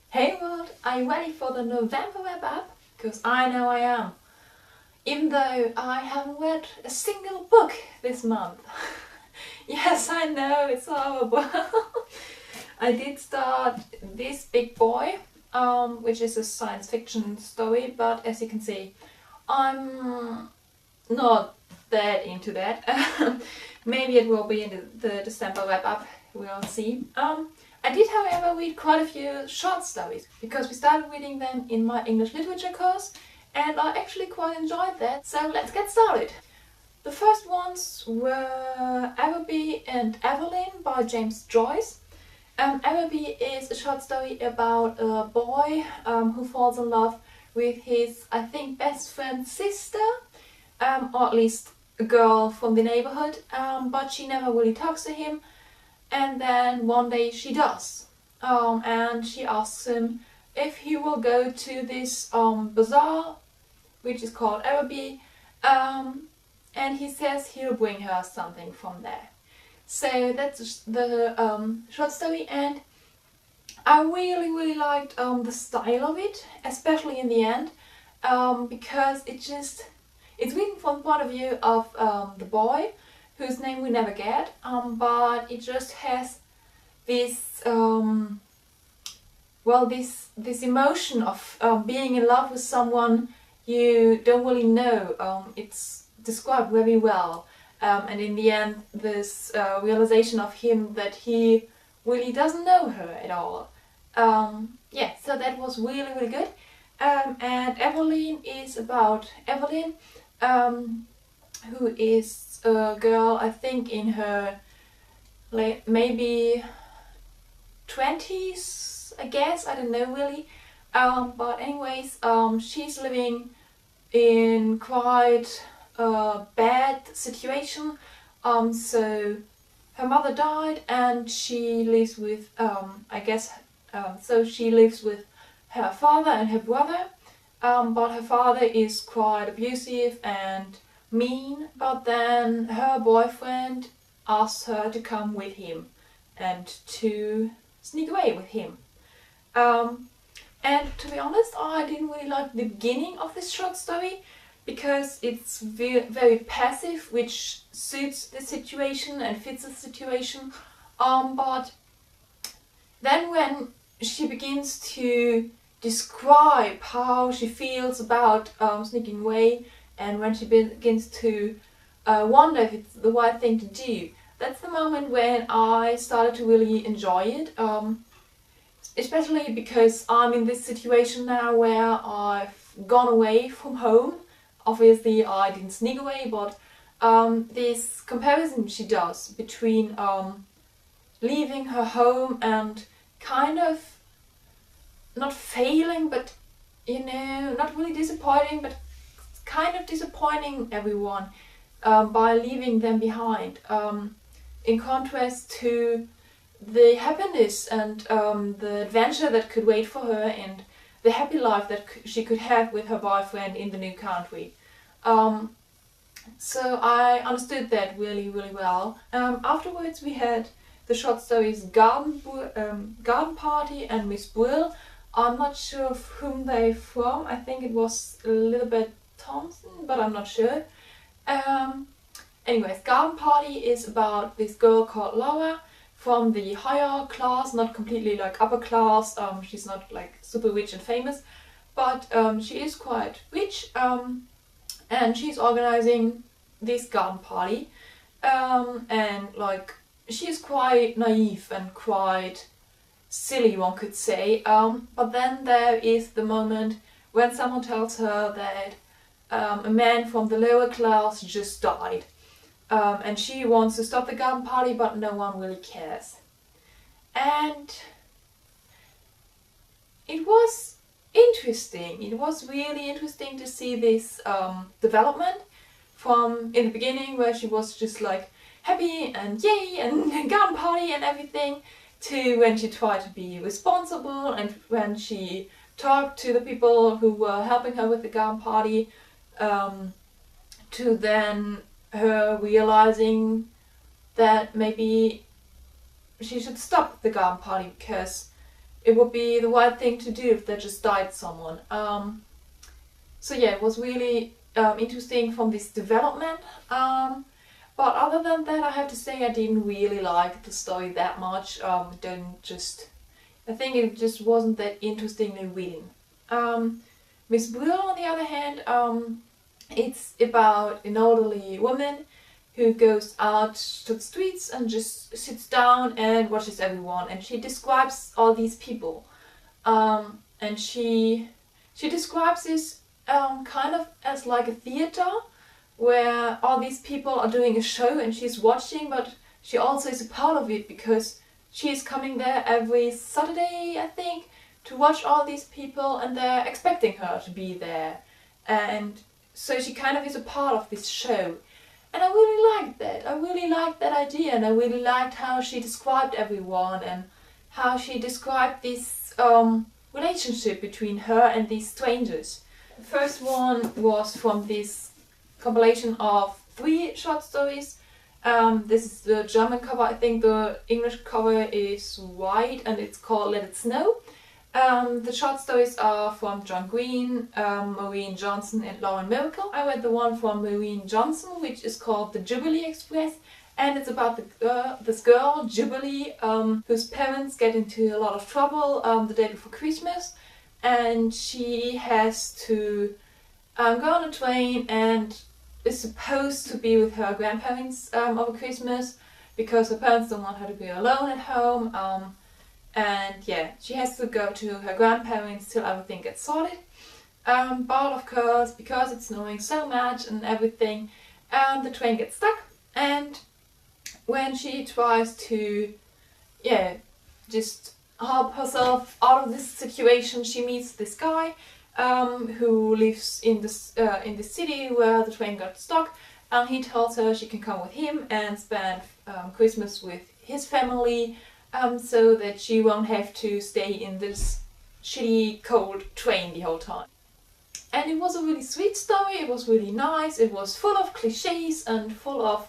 Hey world, are you ready for the November wrap up? Because I know I am. Even though I haven't read a single book this month. Yes, I know, it's horrible. I did start This Big Boy, which is a science fiction story, but as you can see, I'm not that into that. Maybe it will be in the December wrap up, we'll see. I did, however, read quite a few short stories because we started reading them in my English literature course and I actually quite enjoyed that, so let's get started. The first ones were Araby and Evelyn by James Joyce. Araby is a short story about a boy who falls in love with his, I think, best friend's sister, or at least a girl from the neighborhood, but she never really talks to him. And then one day she does, and she asks him if he will go to this bazaar, which is called Araby, and he says he'll bring her something from there. So that's the short story, and I really liked the style of it, especially in the end, because it's written from the point of view of the boy, whose name we never get, but it just has this this emotion of being in love with someone you don't really know. It's described very well, and in the end this realization of him that he really doesn't know her at all. Yeah, so that was really good. And Evelyn is about Evelyn, who is a girl, I think in her maybe 20s, I guess, I don't know really. But anyways, she's living in quite a bad situation. So her mother died and she lives with, so she lives with her father and her brother. But her father is quite abusive and mean, but then her boyfriend asks her to come with him and to sneak away with him. And to be honest, I didn't really like the beginning of this short story because it's very passive, which suits the situation and fits the situation. But then when she begins to describe how she feels about sneaking away, and when she begins to wonder if it's the right thing to do, that's the moment when I started to really enjoy it. Especially because I'm in this situation now where I've gone away from home. Obviously I didn't sneak away, but this comparison she does between leaving her home and kind of not failing, but not really disappointing, but kind of disappointing everyone by leaving them behind, in contrast to the happiness and the adventure that could wait for her and the happy life that she could have with her boyfriend in the new country. So I understood that really well. Afterwards we had the short stories Garden Party and Miss Brill. I'm not sure of whom they're from. I think it was Elizabeth Thompson, but I'm not sure. Anyways, Garden Party is about this girl called Laura from the higher class, not completely like upper class. She's not like super rich and famous, but she is quite rich, and she's organizing this garden party, and like she's quite naive and quite silly, one could say, but then there is the moment when someone tells her that a man from the lower class just died, and she wants to stop the garden party, but no one really cares. And it was interesting. It was really interesting to see this development from in the beginning, where she was just like happy and yay and garden party and everything, to when she tried to be responsible and when she talked to the people who were helping her with the garden party, to then her realizing that maybe she should stop the garden party because it would be the right thing to do if they just died someone. So yeah, it was really interesting from this development. But other than that, I have to say I didn't really like the story that much. I think it just wasn't that interestingly written. Miss Brill, on the other hand, it's about an elderly woman who goes out to the streets and just sits down and watches everyone, and she describes all these people. And she describes this kind of as like a theater where all these people are doing a show and she's watching, but she also is a part of it because she's coming there every Saturday, I think, to watch all these people, and they're expecting her to be there. And so she kind of is a part of this show. And I really liked that. I really liked that idea, and I really liked how she described everyone and how she described this relationship between her and these strangers. The first one was from this compilation of 3 short stories. This is the German cover. I think the English cover is white and it's called Let It Snow. The short stories are from John Green, Maureen Johnson and Lauren Miracle. I read the one from Maureen Johnson, which is called The Jubilee Express, and it's about this girl, Jubilee, whose parents get into a lot of trouble the day before Christmas, and she has to go on a train and is supposed to be with her grandparents over Christmas because her parents don't want her to be alone at home. And yeah, she has to go to her grandparents till everything gets sorted. But of course, because it's snowing so much and everything, the train gets stuck. And when she tries to, just help herself out of this situation, she meets this guy who lives in the city where the train got stuck. And he tells her she can come with him and spend Christmas with his family. So that she won't have to stay in this shitty cold train the whole time. And it was a really sweet story, it was really nice, it was full of cliches and full of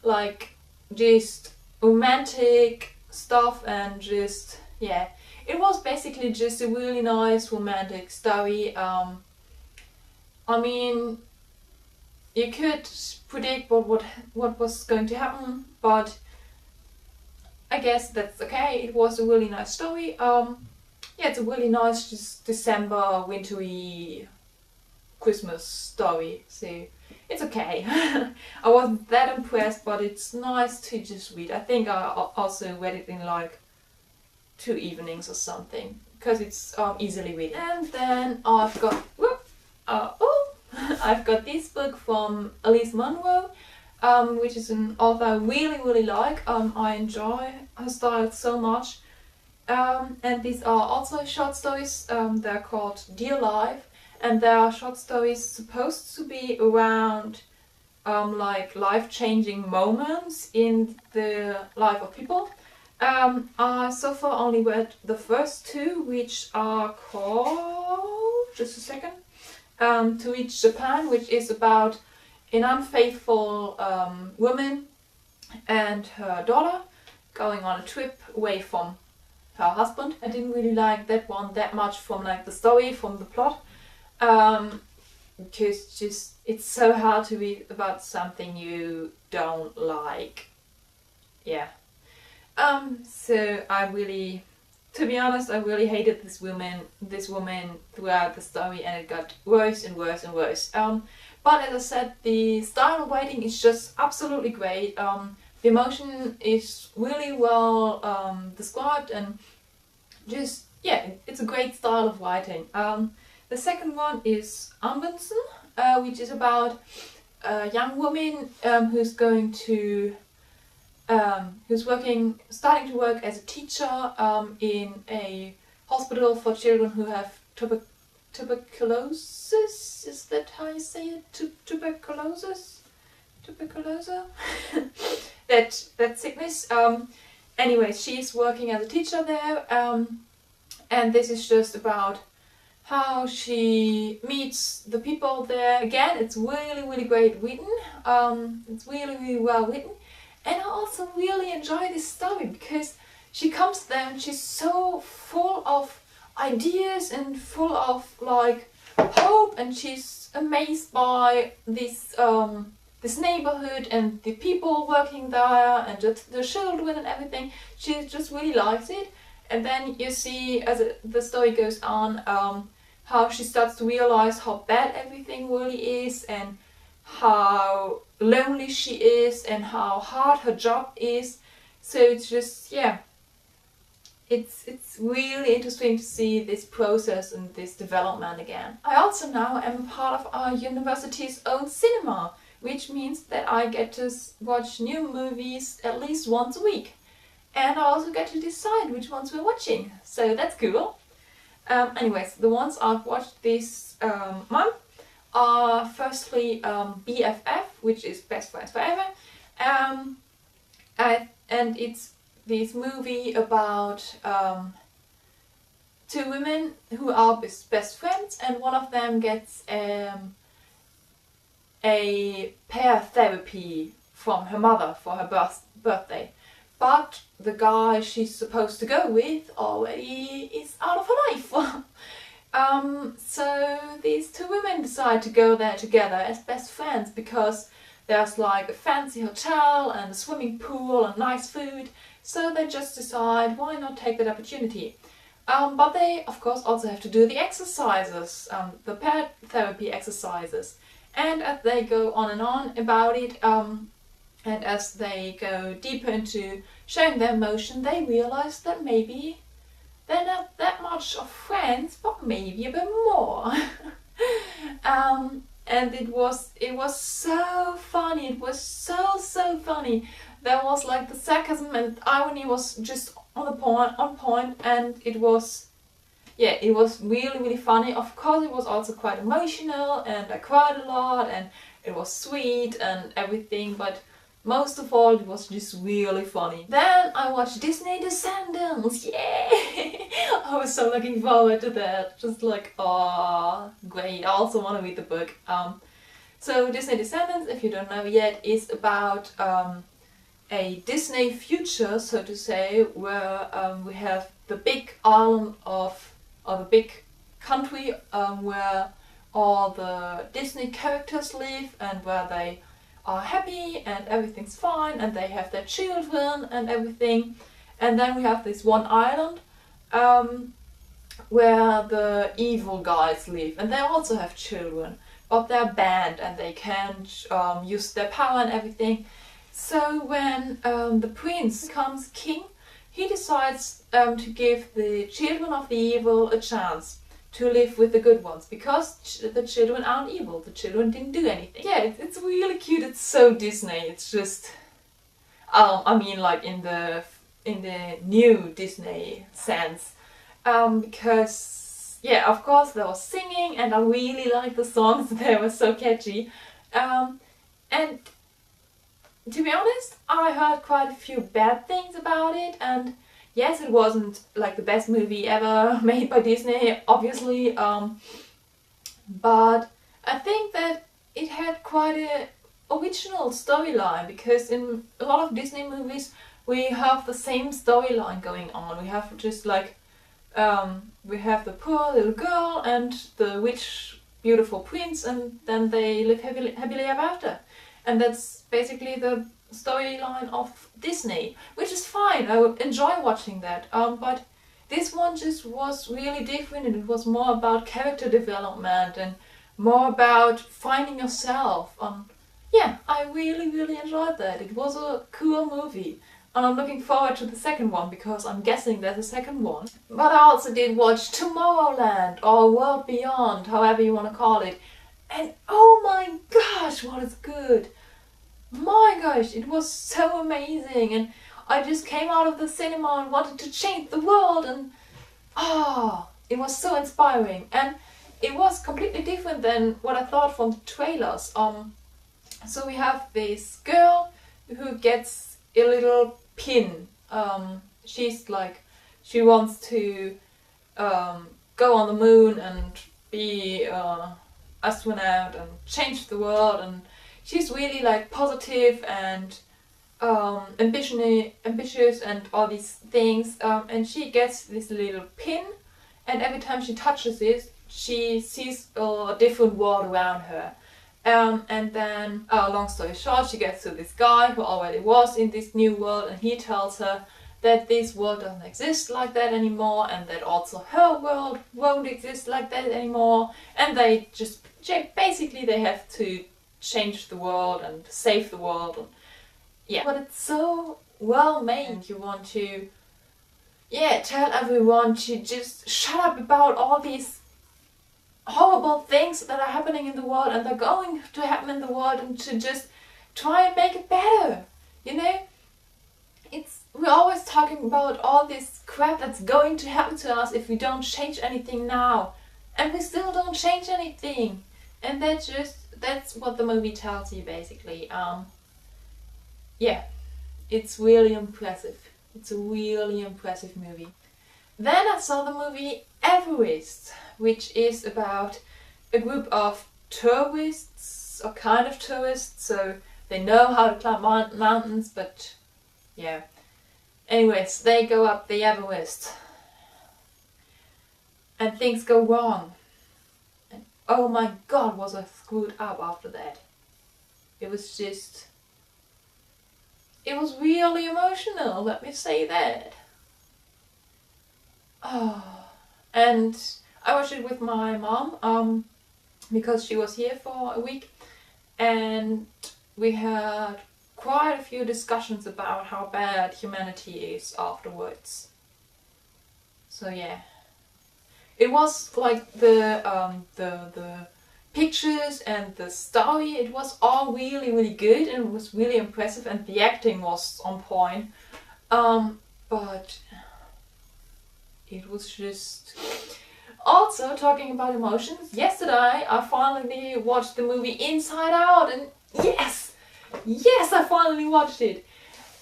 like just romantic stuff and just, yeah, it was basically just a really nice romantic story. I mean, you could predict what was going to happen, but I guess that's okay. It was a really nice story. It's a really nice just December wintry Christmas story, so it's okay. I wasn't that impressed, but it's nice to just read. I think I also read it in like 2 evenings or something because it's easily read. And then I've got I've got this book from Elise Munro. Which is an author I really like. I enjoy her style so much. And these are also short stories. They're called Dear Life, and they are short stories supposed to be around like life-changing moments in the life of people. I so far only read the first 2, which are called, just a second, To Reach Japan, which is about an unfaithful woman and her daughter going on a trip away from her husband. I didn't really like that one that much from like the story, from the plot, because just it's so hard to read about something you don't like. Yeah. So to be honest, I really hated this woman throughout the story, and it got worse and worse and worse. But as I said, the style of writing is just absolutely great. The emotion is really well described, and just, yeah, it's a great style of writing. The second one is Amundsen, which is about a young woman who's starting to work as a teacher in a hospital for children who have tuberculosis. Is that how you say it? Tuberculosis? that sickness. Anyways, she's working as a teacher there, and this is just about how she meets the people there. Again, it's really great written. It's really well written, and I also really enjoy this story because she comes there and she's so full of ideas and full of like hope, and she's amazed by this neighborhood and the people working there and the children and everything. She just really likes it. And then you see, as the story goes on, how she starts to realize how bad everything really is, and how lonely she is, and how hard her job is. So it's just, yeah, it's really interesting to see this process and this development again. I also now am a part of our university's own cinema, which means that I get to watch new movies at least once a week. And I also get to decide which ones we're watching, so that's cool. Anyways, the ones I've watched this month are firstly BFF, which is Best Friends Forever, and it's this movie about two women who are best friends, and one of them gets a pair therapy from her mother for her birthday. But the guy she's supposed to go with already is out of her life. So these two women decide to go there together as best friends because there's like a fancy hotel and a swimming pool and nice food. So they just decide, why not take that opportunity? But they, of course, also have to do the exercises, the pair therapy exercises. And as they go on and on about it, and as they go deeper into showing their emotion, they realize that maybe they're not that much of friends, but maybe a bit more. And it was so funny. It was so funny. There was like the sarcasm and irony was just on point, and it was really funny. Of course, it was also quite emotional, and I cried a lot, and it was sweet and everything, but most of all, it was just really funny. Then I watched Disney Descendants. Yay! I was so looking forward to that. Just like, oh, great. I also want to read the book. So Disney Descendants, if you don't know yet, is about a Disney future, so to say, where we have the big island or the big country where all the Disney characters live, and where they are happy and everything's fine, and they have their children and everything. And then we have this one island where the evil guys live, and they also have children, but they're banned and they can't use their power and everything. So when the prince becomes king, he decides to give the children of the evil a chance to live with the good ones, because the children aren't evil. The children didn't do anything. Yeah, it's really cute. It's so Disney. It's just, I mean, like in the new Disney sense, because yeah, of course there was singing, and I really liked the songs. They were so catchy, and to be honest, I heard quite a few bad things about it, and yes, it wasn't like the best movie ever made by Disney, obviously, but I think that it had quite a original storyline, because in a lot of Disney movies we have the same storyline going on. We have just like, we have the poor little girl and the rich, beautiful prince, and then they live happily ever after. And that's basically the storyline of Disney, which is fine. I would enjoy watching that. But this one just was really different, and it was more about character development and more about finding yourself. Yeah, I really enjoyed that. It was a cool movie. And I'm looking forward to the second one, because I'm guessing there's a second one. But I also did watch Tomorrowland, or World Beyond, however you want to call it. And oh my gosh, what is good! My gosh, it was so amazing, and I just came out of the cinema and wanted to change the world, and it was so inspiring, and it was completely different than what I thought from the trailers. So we have this girl who gets a little pin. She's like, she wants to go on the moon and be an astronaut and change the world, and she's really like positive and ambitious and all these things, and she gets this little pin, and every time she touches it, she sees a different world around her. And then, long story short, she gets to this guy who already was in this new world, and he tells her that this world doesn't exist like that anymore, and that also her world won't exist like that anymore, and they just basically they have to change the world and save the world. And yeah, but it's so well made. You want to tell everyone to just shut up about all these horrible things that are happening in the world, and they're going to happen in the world, and to just try and make it better, you know? We're always talking about all this crap that's going to happen to us if we don't change anything now, and we still don't change anything. And that's what the movie tells you, basically. Yeah, it's really impressive. It's a really impressive movie. Then I saw the movie Everest, which is about a group of tourists, or kind of tourists, so they know how to climb mountains, but yeah. Anyways, they go up the Everest, and things go wrong. And oh my god, was I screwed up after that. It was really emotional, let me say that. Oh, and I watched it with my mom, because she was here for a week, and we had quite a few discussions about how bad humanity is afterwards. So yeah, it was like the pictures and the story, it was all really, really good, and it was really impressive, and the acting was on point. But it was just... Also, talking about emotions, yesterday I finally watched the movie Inside Out, and yes, I finally watched it.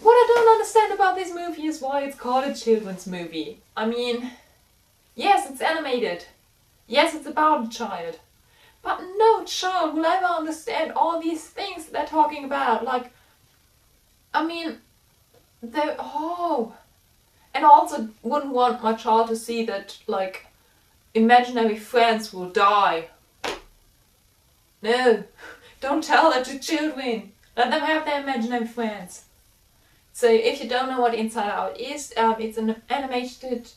What I don't understand about this movie is why it's called a children's movie. I mean, yes, it's animated. Yes, it's about a child. But no child will ever understand all these things they're talking about. Like, I mean, and I also wouldn't want my child to see that, like, imaginary friends will die. No, don't tell that to children. Let them have their imaginary friends. So if you don't know what Inside Out is, it's an animated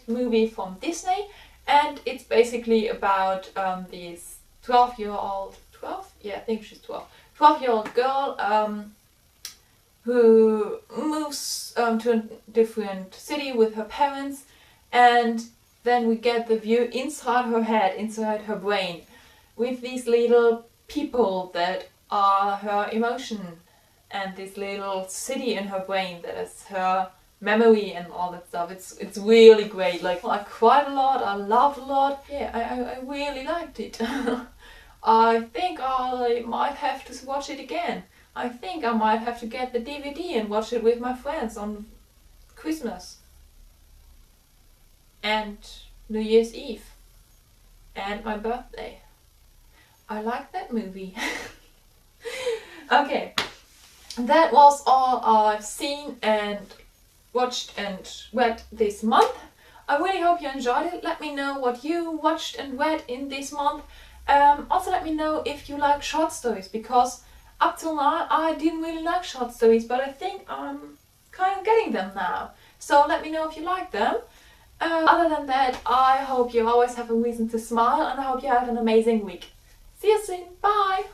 movie from Disney, and it's basically about this 12-year-old, 12? Yeah, I think she's 12. 12-year-old girl who moves to a different city with her parents, and then we get the view inside her head, inside her brain, with these little people that are her emotion, and this little city in her brain that is her memory and all that stuff. It's really great. Like, I cried a lot, I laughed a lot. Yeah, I really liked it. I think I might have to watch it again. I think I might have to get the DVD and watch it with my friends on Christmas and New Year's Eve and my birthday. I like that movie. Okay, that was all I've seen and watched and read this month. I really hope you enjoyed it. Let me know what you watched and read in this month. Also let me know if you like short stories, because up till now I didn't really like short stories, but I think I'm kind of getting them now. So let me know if you like them. Other than that, I hope you always have a reason to smile, and I hope you have an amazing week. See you soon. Bye!